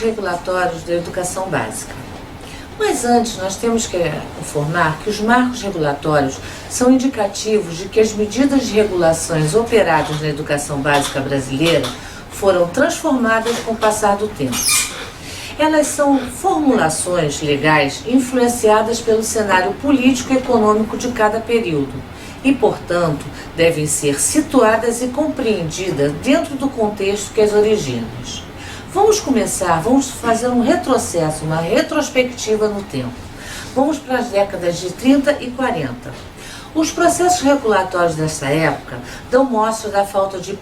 regulatórios da educação básica. Mas antes, nós temos que informar que os marcos regulatórios são indicativos de que as medidas de regulações operadas na educação básica brasileira foram transformadas com o passar do tempo. Elas são formulações legais influenciadas pelo cenário político e econômico de cada período e, portanto, devem ser situadas e compreendidas dentro do contexto que as origina. Vamos fazer um retrocesso, uma retrospectiva no tempo. Vamos para as décadas de 30 e 40. Os processos regulatórios dessa época dão mostra da falta de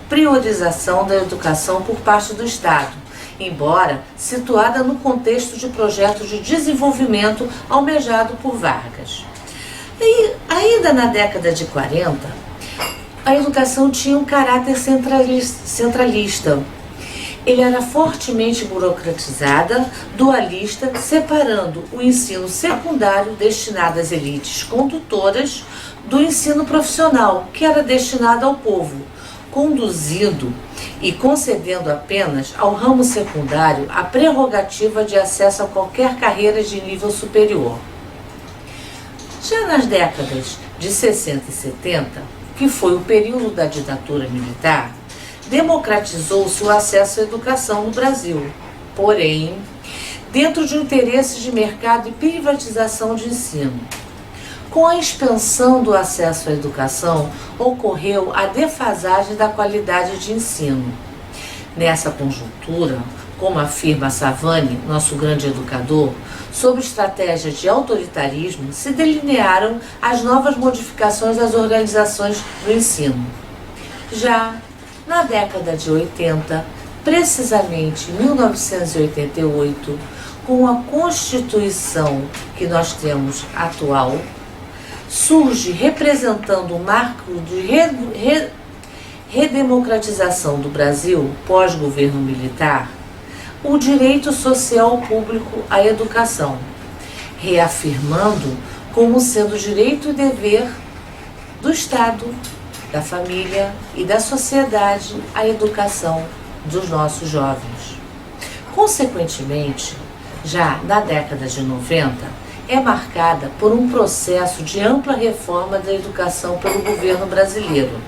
priorização da educação por parte do Estado, embora situada no contexto de projeto de desenvolvimento almejado por Vargas. E ainda na década de 40, a educação tinha um caráter centralista. Ele era fortemente burocratizada, dualista, separando o ensino secundário destinado às elites condutoras do ensino profissional, que era destinado ao povo, conduzindo e concedendo apenas ao ramo secundário a prerrogativa de acesso a qualquer carreira de nível superior. Já nas décadas de 60 e 70, que foi o período da ditadura militar, democratizou-se o acesso à educação no Brasil, porém, dentro de interesses de mercado e privatização de ensino. Com a expansão do acesso à educação, ocorreu a defasagem da qualidade de ensino. Nessa conjuntura, como afirma Savani, nosso grande educador, sob estratégia de autoritarismo, se delinearam as novas modificações das organizações do ensino. Já na década de 80, precisamente em 1988, com a Constituição que nós temos atual, surge representando o marco de redemocratização do Brasil pós-governo militar, o direito social público à educação, reafirmando como sendo direito e dever do Estado, da família e da sociedade a educação dos nossos jovens. Consequentemente, já na década de 90, é marcada por um processo de ampla reforma da educação pelo governo brasileiro,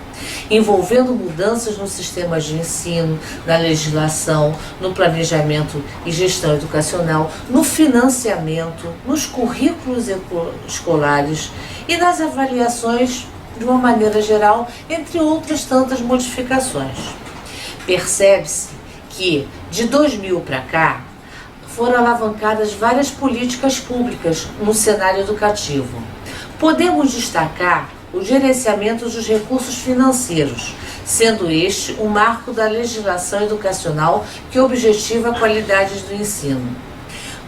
envolvendo mudanças nos sistemas de ensino, na legislação, no planejamento e gestão educacional, no financiamento, nos currículos escolares e nas avaliações de uma maneira geral, entre outras tantas modificações. Percebe-se que, de 2000 para cá, foram alavancadas várias políticas públicas no cenário educativo. Podemos destacar o gerenciamento dos recursos financeiros, sendo este um marco da legislação educacional que objetiva a qualidade do ensino.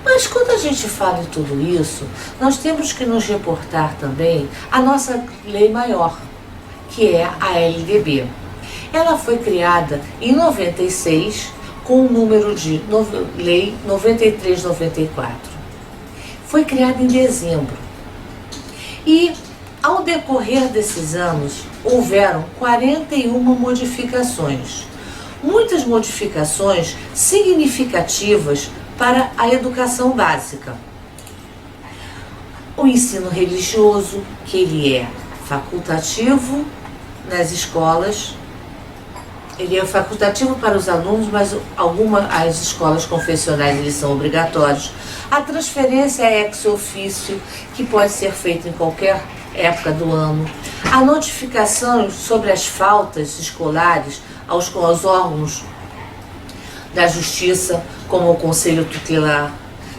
Mas quando a gente fala em tudo isso, nós temos que nos reportar também à nossa lei maior, que é a LDB. Ela foi criada em 96 com o número de Lei 93/94. Foi criada em dezembro. E, ao decorrer desses anos, houveram 41 modificações. Muitas modificações significativas para a educação básica. O ensino religioso, que ele é facultativo nas escolas, ele é facultativo para os alunos, mas as escolas confessionais eles são obrigatórios. A transferência é ex officio, que pode ser feita em qualquer época do ano. A notificação sobre as faltas escolares aos órgãos da Justiça, como o Conselho Tutelar.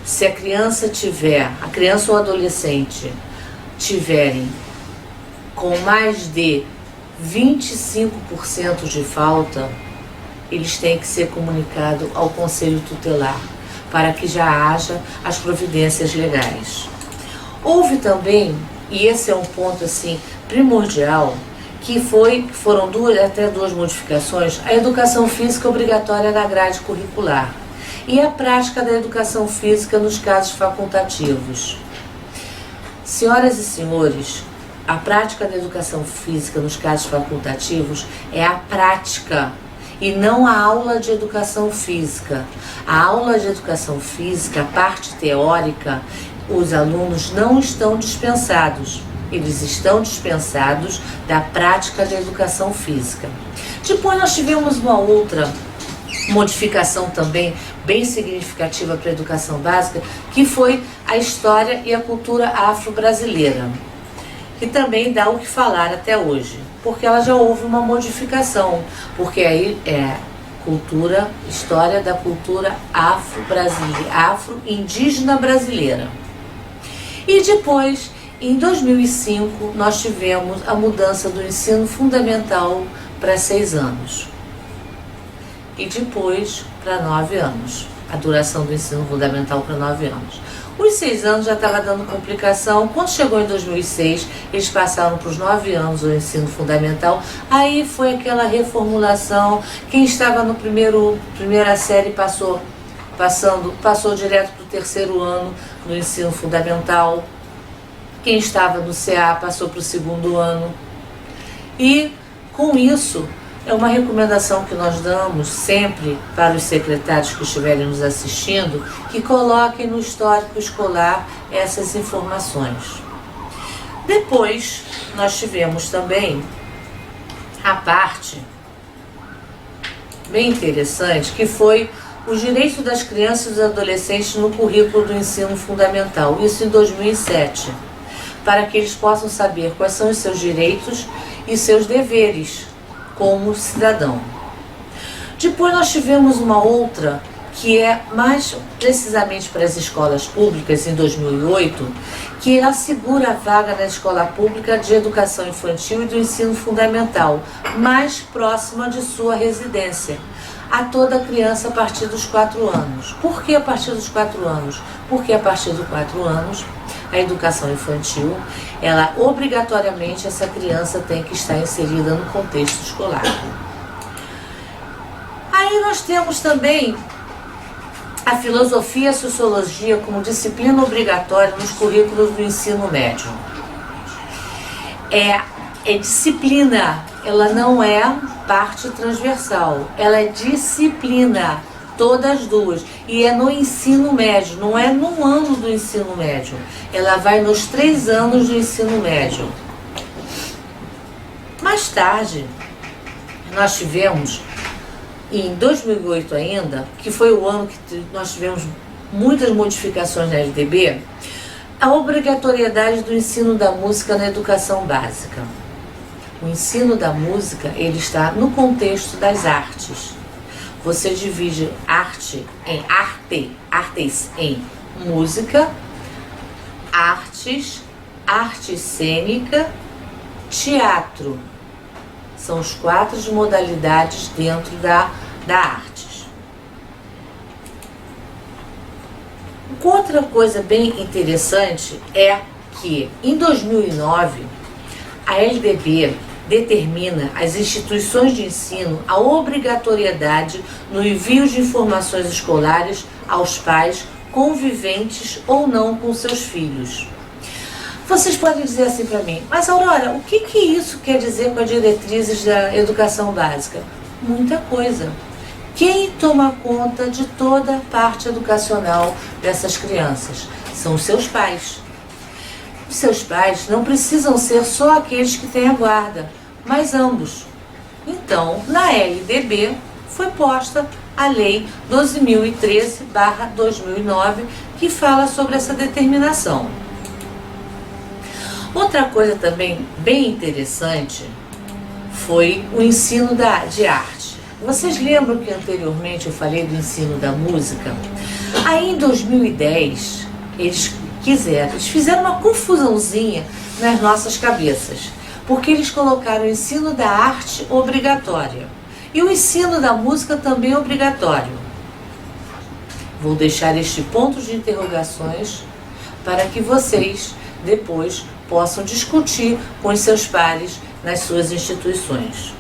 Se a criança ou adolescente tiverem com mais de 25% de falta, eles têm que ser comunicados ao Conselho Tutelar, para que já haja as providências legais. Houve também, e esse é um ponto assim primordial, que foram até duas modificações, a educação física obrigatória na grade curricular e a prática da educação física nos casos facultativos. Senhoras e senhores, a prática da educação física nos casos facultativos é a prática e não a aula de educação física. A aula de educação física, a parte teórica, os alunos não estão dispensados. Eles estão dispensados da prática da educação física. Depois nós tivemos uma outra modificação também bem significativa para a educação básica, que foi a história e a cultura afro-brasileira, que também dá o que falar até hoje, porque ela já houve uma modificação, porque aí é história da cultura afro-brasileira, afro-indígena brasileira. E depois, em 2005, nós tivemos a mudança do ensino fundamental para 6 anos. E depois para 9 anos. A duração do ensino fundamental para 9 anos. Os 6 anos já estava dando complicação. Quando chegou em 2006, eles passaram para os 9 anos o ensino fundamental. Aí foi aquela reformulação. Quem estava no primeira série passou direto para o 3º ano no ensino fundamental. Quem estava no CA passou para o 2º ano. E com isso, é uma recomendação que nós damos sempre para os secretários que estiverem nos assistindo, que coloquem no histórico escolar essas informações. Depois, nós tivemos também a parte bem interessante, que foi os direitos das crianças e dos adolescentes no currículo do ensino fundamental, isso em 2007, para que eles possam saber quais são os seus direitos e seus deveres como cidadão. Depois nós tivemos uma outra, que é mais precisamente para as escolas públicas, em 2008, que assegura a vaga na escola pública de educação infantil e do ensino fundamental, mais próxima de sua residência, a toda criança a partir dos 4 anos. Por que a partir dos 4 anos? Porque a partir dos 4 anos, a educação infantil, ela obrigatoriamente, essa criança tem que estar inserida no contexto escolar. Aí nós temos também a filosofia e a sociologia como disciplina obrigatória nos currículos do ensino médio. É disciplina, ela não é parte transversal, ela é disciplina, todas duas, e é no ensino médio, não é no ano do ensino médio, ela vai nos 3 anos do ensino médio. Mais tarde, nós tivemos, em 2008 ainda, que foi o ano que nós tivemos muitas modificações na LDB, a obrigatoriedade do ensino da música na educação básica. O ensino da música, ele está no contexto das artes. Você divide artes em música, artes, arte cênica, teatro. São os 4 modalidades dentro da artes. Outra coisa bem interessante é que em 2009 a LDB determina às instituições de ensino a obrigatoriedade no envio de informações escolares aos pais conviventes ou não com seus filhos. Vocês podem dizer assim para mim, mas Aurora, o que isso quer dizer com as diretrizes da educação básica? Muita coisa. Quem toma conta de toda a parte educacional dessas crianças? São os seus pais. Os seus pais não precisam ser só aqueles que têm a guarda, mas ambos. Então, na LDB foi posta a Lei 12.013/2009, que fala sobre essa determinação. Outra coisa também bem interessante foi o ensino de arte. Vocês lembram que anteriormente eu falei do ensino da música? Aí em 2010, eles fizeram uma confusãozinha nas nossas cabeças, porque eles colocaram o ensino da arte obrigatória e o ensino da música também obrigatório. Vou deixar este ponto de interrogações para que vocês depois possam discutir com os seus pares nas suas instituições.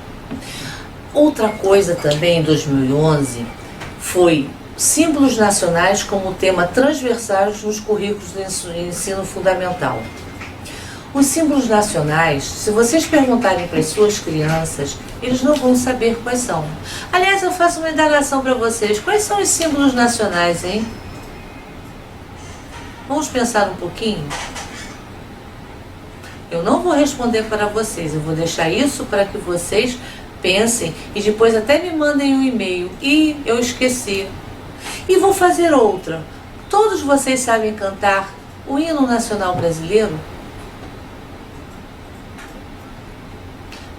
Outra coisa também em 2011 foi símbolos nacionais como tema transversal nos currículos do ensino fundamental. Os símbolos nacionais, se vocês perguntarem para as suas crianças, eles não vão saber quais são. Aliás, eu faço uma indagação para vocês. Quais são os símbolos nacionais, hein? Vamos pensar um pouquinho? Eu não vou responder para vocês, eu vou deixar isso para que vocês pensem e depois até me mandem um e-mail. E eu esqueci. E vou fazer outra. Todos vocês sabem cantar o hino nacional brasileiro?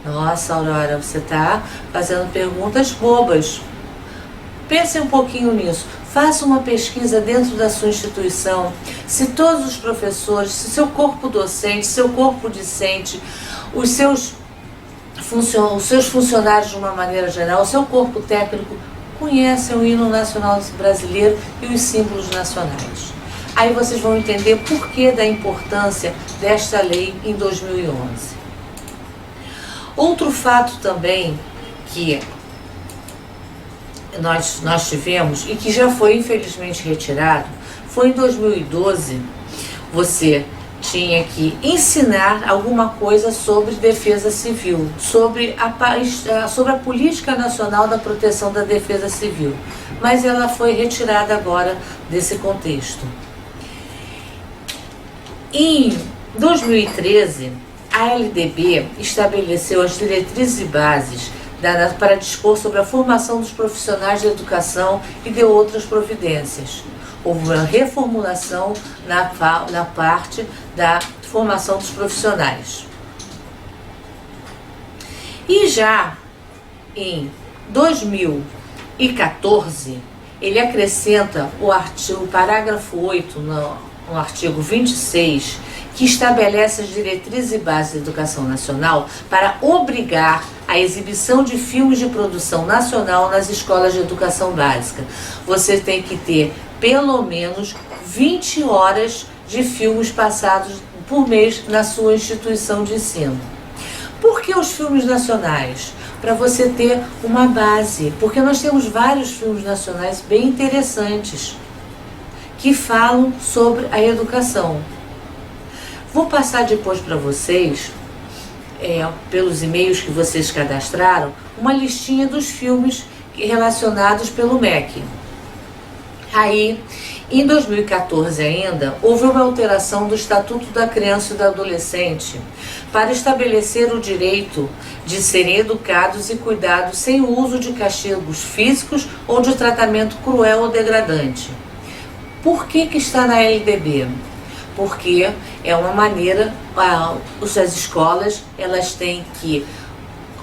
Nossa, Aurora, você está fazendo perguntas bobas. Pense um pouquinho nisso. Faça uma pesquisa dentro da sua instituição. Se todos os professores, se seu corpo docente, seu corpo discente, os seus funcionários de uma maneira geral, o seu corpo técnico, conhecem o hino nacional brasileiro e os símbolos nacionais. Aí vocês vão entender por que da importância desta lei em 2011. Outro fato também que nós tivemos e que já foi infelizmente retirado, foi em 2012, você tinha que ensinar alguma coisa sobre defesa civil, sobre a política nacional da proteção da defesa civil, mas ela foi retirada agora desse contexto. Em 2013, a LDB estabeleceu as diretrizes e bases para dispor sobre a formação dos profissionais de educação e de outras providências. Houve uma reformulação na parte da formação dos profissionais. E já em 2014, ele acrescenta o parágrafo 8 no artigo 26, que estabelece as diretrizes e bases da educação nacional para obrigar a exibição de filmes de produção nacional nas escolas de educação básica. Você tem que ter pelo menos 20 horas de filmes passados por mês na sua instituição de ensino. Por que os filmes nacionais? Para você ter uma base, porque nós temos vários filmes nacionais bem interessantes que falam sobre a educação. Vou passar depois para vocês, pelos e-mails que vocês cadastraram, uma listinha dos filmes relacionados pelo MEC. Aí, em 2014 ainda, houve uma alteração do Estatuto da Criança e do Adolescente para estabelecer o direito de serem educados e cuidados sem o uso de castigos físicos ou de tratamento cruel ou degradante. Por que está na LDB? Porque é uma maneira, as escolas elas têm que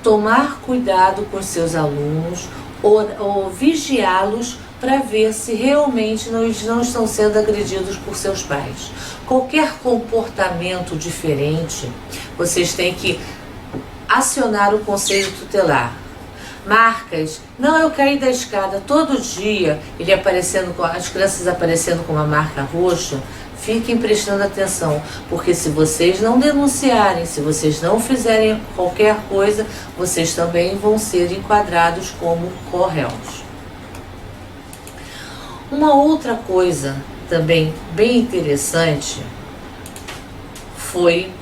tomar cuidado com seus alunos ou vigiá-los para ver se realmente não estão sendo agredidos por seus pais. Qualquer comportamento diferente, vocês têm que acionar o conselho tutelar. Marcas, não, eu caí da escada todo dia, as crianças aparecendo com uma marca roxa. Fiquem prestando atenção, porque se vocês não denunciarem, se vocês não fizerem qualquer coisa, vocês também vão ser enquadrados como co-réus. Uma outra coisa também bem interessante foi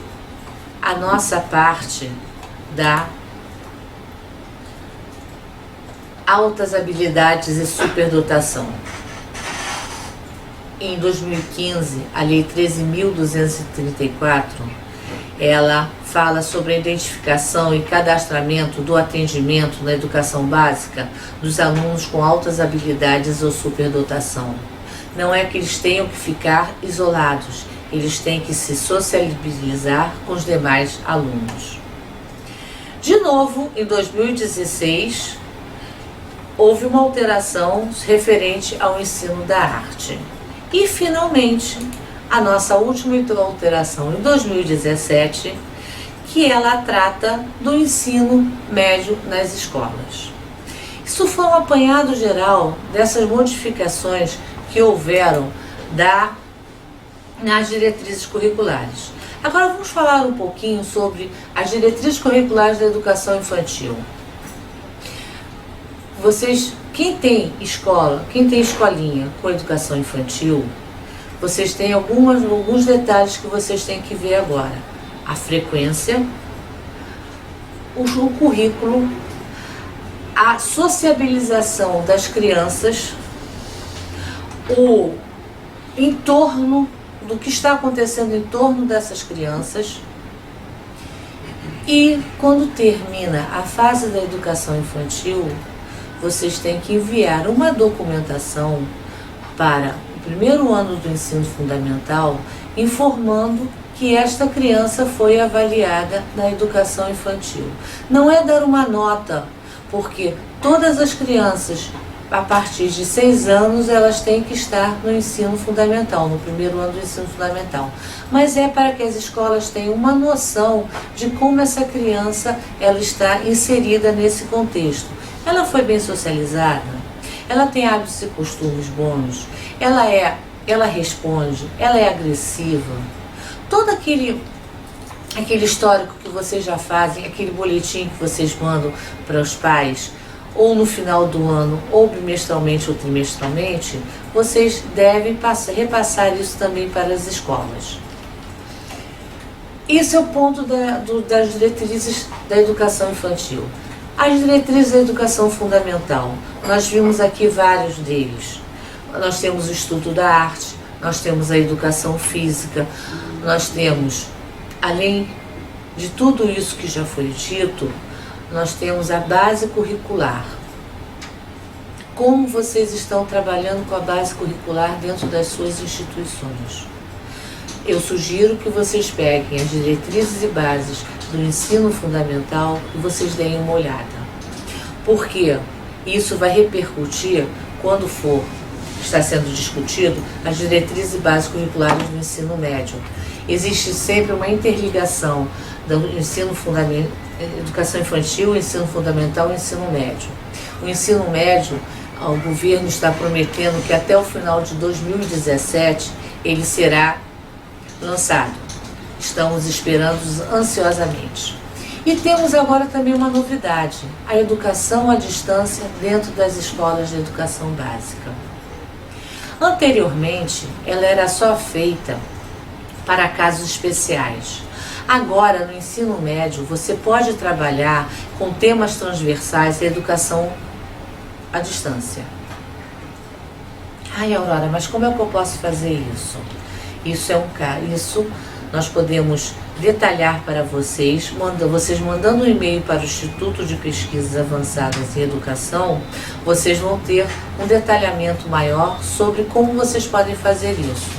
a nossa parte da altas habilidades e superdotação. Em 2015, a Lei 13.234, ela fala sobre a identificação e cadastramento do atendimento na educação básica dos alunos com altas habilidades ou superdotação. Não é que eles tenham que ficar isolados, eles têm que se sociabilizar com os demais alunos. De novo, em 2016, houve uma alteração referente ao ensino da arte. E, finalmente, a nossa última alteração em 2017, que ela trata do ensino médio nas escolas. Isso foi um apanhado geral dessas modificações que houveram nas diretrizes curriculares. Agora vamos falar um pouquinho sobre as diretrizes curriculares da educação infantil. Quem tem escolinha com educação infantil, vocês têm alguns detalhes que vocês têm que ver agora. A frequência, o currículo a sociabilização das crianças, o entorno do que está acontecendo em torno dessas crianças. E quando termina a fase da educação infantil, vocês têm que enviar uma documentação para o primeiro ano do ensino fundamental, informando que esta criança foi avaliada na educação infantil. Não é dar uma nota, porque todas as crianças, a partir de 6 anos, elas têm que estar no ensino fundamental, no primeiro ano do ensino fundamental. Mas é para que as escolas tenham uma noção de como essa criança ela está inserida nesse contexto. Ela foi bem socializada? Ela tem hábitos e costumes bons? Ela responde? Ela é agressiva? Todo aquele histórico que vocês já fazem, aquele boletim que vocês mandam para os pais, ou no final do ano, ou bimestralmente ou trimestralmente, vocês devem repassar isso também para as escolas. Esse é o ponto das diretrizes da educação infantil. As diretrizes da educação fundamental, nós vimos aqui vários deles. Nós temos o estudo da arte, nós temos a educação física, nós temos, além de tudo isso que já foi dito, nós temos a base curricular. Como vocês estão trabalhando com a base curricular dentro das suas instituições? Eu sugiro que vocês peguem as diretrizes e bases do ensino fundamental e vocês deem uma olhada. Porque isso vai repercutir quando está sendo discutido as diretrizes e bases curriculares do ensino médio. Existe sempre uma interligação do ensino fundamental, educação infantil, ensino fundamental e ensino médio. O ensino médio, o governo está prometendo que até o final de 2017 ele será lançado. Estamos esperando ansiosamente. E temos agora também uma novidade, a educação à distância dentro das escolas de educação básica. Anteriormente, ela era só feita para casos especiais. Agora, no ensino médio, você pode trabalhar com temas transversais da educação à distância. Ai, Aurora, mas como é que eu posso fazer isso? Isso nós podemos detalhar para vocês, vocês mandando um e-mail para o Instituto de Pesquisas Avançadas em Educação, vocês vão ter um detalhamento maior sobre como vocês podem fazer isso.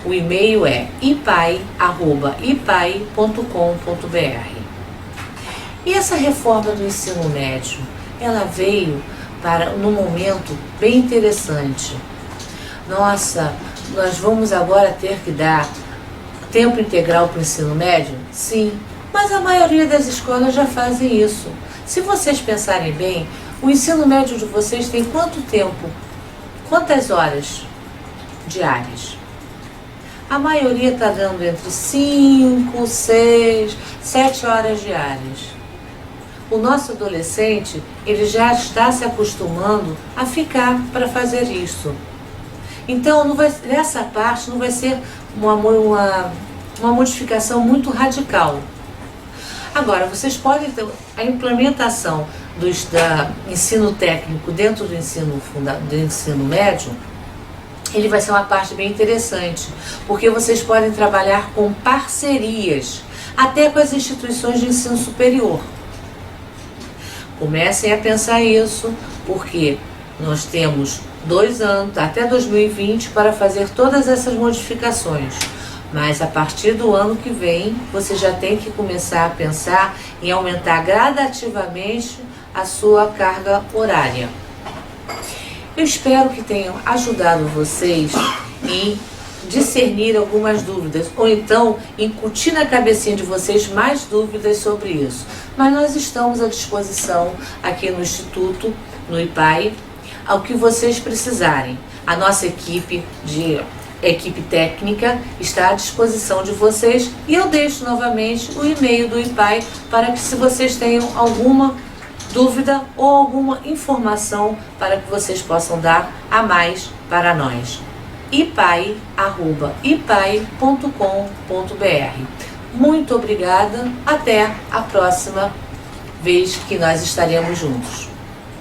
O e-mail é ipai@ipai.com.br. E essa reforma do ensino médio, ela veio num momento bem interessante. Nossa, nós vamos agora ter que dar tempo integral para o ensino médio? Sim, mas a maioria das escolas já fazem isso. Se vocês pensarem bem, o ensino médio de vocês tem quanto tempo? Quantas horas diárias? A maioria está dando entre 5, 6, 7 horas diárias. O nosso adolescente, ele já está se acostumando a ficar para fazer isso. Então, nessa parte não vai ser uma modificação muito radical. Agora, vocês podem ter a implementação do ensino técnico dentro do ensino médio, ele vai ser uma parte bem interessante, porque vocês podem trabalhar com parcerias, até com as instituições de ensino superior. Comecem a pensar isso, porque nós temos 2 anos, até 2020, para fazer todas essas modificações. Mas a partir do ano que vem, você já tem que começar a pensar em aumentar gradativamente a sua carga horária. Eu espero que tenham ajudado vocês em discernir algumas dúvidas, ou então incutir na cabecinha de vocês mais dúvidas sobre isso. Mas nós estamos à disposição aqui no Instituto, no IPAI, ao que vocês precisarem. A nossa equipe técnica está à disposição de vocês e eu deixo novamente o e-mail do IPAI para que, se vocês tenham alguma dúvida ou alguma informação, para que vocês possam dar a mais para nós. ipai@ipai.com.br. Muito obrigada, até a próxima vez que nós estaremos juntos.